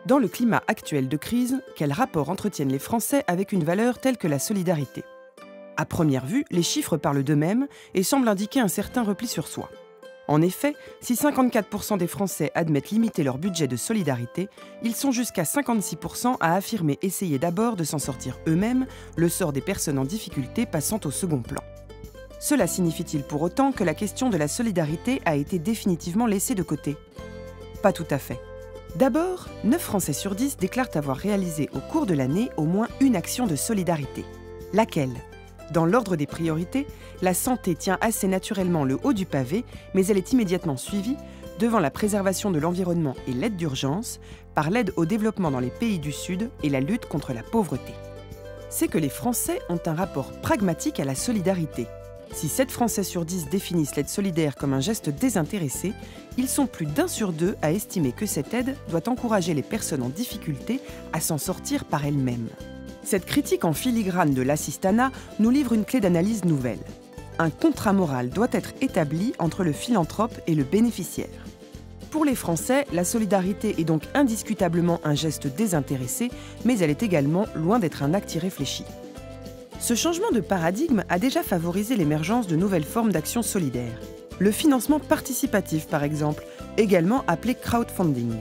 Dans le climat actuel de crise, quel rapport entretiennent les Français avec une valeur telle que la solidarité? À première vue, les chiffres parlent d'eux-mêmes et semblent indiquer un certain repli sur soi. En effet, si 54% des Français admettent limiter leur budget de solidarité, ils sont jusqu'à 56% à affirmer essayer d'abord de s'en sortir eux-mêmes, le sort des personnes en difficulté passant au second plan. Cela signifie-t-il pour autant que la question de la solidarité a été définitivement laissée de côté? Pas tout à fait. D'abord, 9 Français sur 10 déclarent avoir réalisé au cours de l'année au moins une action de solidarité. Laquelle? Dans l'ordre des priorités, la santé tient assez naturellement le haut du pavé, mais elle est immédiatement suivie, devant la préservation de l'environnement et l'aide d'urgence, par l'aide au développement dans les pays du Sud et la lutte contre la pauvreté. C'est que les Français ont un rapport pragmatique à la solidarité. Si 7 Français sur 10 définissent l'aide solidaire comme un geste désintéressé, ils sont plus d'1 sur 2 à estimer que cette aide doit encourager les personnes en difficulté à s'en sortir par elles-mêmes. Cette critique en filigrane de l'assistanat nous livre une clé d'analyse nouvelle. Un contrat moral doit être établi entre le philanthrope et le bénéficiaire. Pour les Français, la solidarité est donc indiscutablement un geste désintéressé, mais elle est également loin d'être un acte irréfléchi. Ce changement de paradigme a déjà favorisé l'émergence de nouvelles formes d'action solidaire. Le financement participatif, par exemple, également appelé crowdfunding.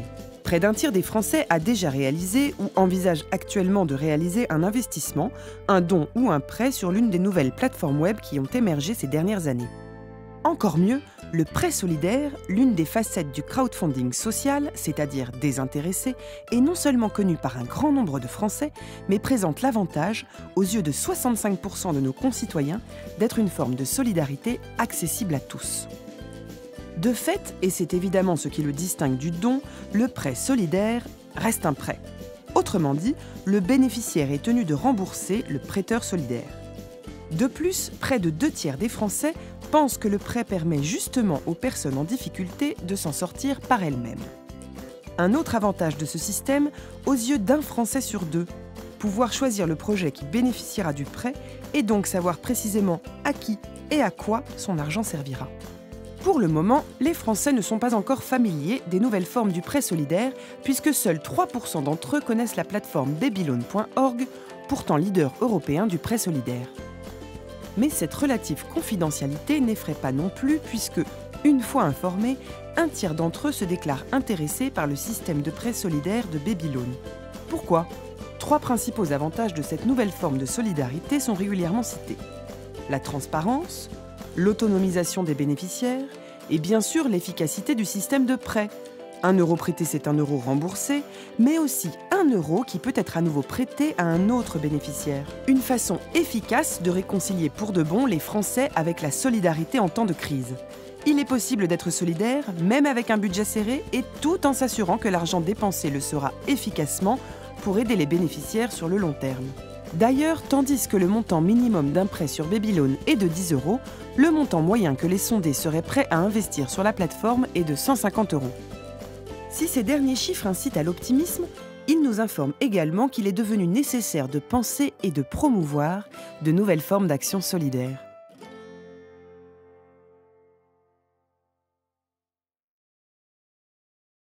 Près d'un tiers des Français a déjà réalisé ou envisage actuellement de réaliser un investissement, un don ou un prêt sur l'une des nouvelles plateformes web qui ont émergé ces dernières années. Encore mieux, le prêt solidaire, l'une des facettes du crowdfunding social, c'est-à-dire désintéressé, est non seulement connu par un grand nombre de Français, mais présente l'avantage, aux yeux de 65% de nos concitoyens, d'être une forme de solidarité accessible à tous. De fait, et c'est évidemment ce qui le distingue du don, le prêt solidaire reste un prêt. Autrement dit, le bénéficiaire est tenu de rembourser le prêteur solidaire. De plus, près de 2 tiers des Français pensent que le prêt permet justement aux personnes en difficulté de s'en sortir par elles-mêmes. Un autre avantage de ce système, aux yeux d'1 Français sur 2, pouvoir choisir le projet qui bénéficiera du prêt et donc savoir précisément à qui et à quoi son argent servira. Pour le moment, les Français ne sont pas encore familiers des nouvelles formes du prêt solidaire, puisque seuls 3% d'entre eux connaissent la plateforme babyloan.org, pourtant leader européen du prêt solidaire. Mais cette relative confidentialité n'effraie pas non plus, puisque, une fois informés, 1 tiers d'entre eux se déclarent intéressés par le système de prêt solidaire de Babyloan. Pourquoi? 3 principaux avantages de cette nouvelle forme de solidarité sont régulièrement cités. La transparence, l'autonomisation des bénéficiaires et bien sûr l'efficacité du système de prêt. 1 euro prêté, c'est 1 euro remboursé, mais aussi 1 euro qui peut être à nouveau prêté à un autre bénéficiaire. Une façon efficace de réconcilier pour de bon les Français avec la solidarité en temps de crise. Il est possible d'être solidaire, même avec un budget serré, et tout en s'assurant que l'argent dépensé le sera efficacement pour aider les bénéficiaires sur le long terme. D'ailleurs, tandis que le montant minimum d'un prêt sur Babyloan est de 10 euros, le montant moyen que les sondés seraient prêts à investir sur la plateforme est de 150 euros. Si ces derniers chiffres incitent à l'optimisme, ils nous informent également qu'il est devenu nécessaire de penser et de promouvoir de nouvelles formes d'action solidaire.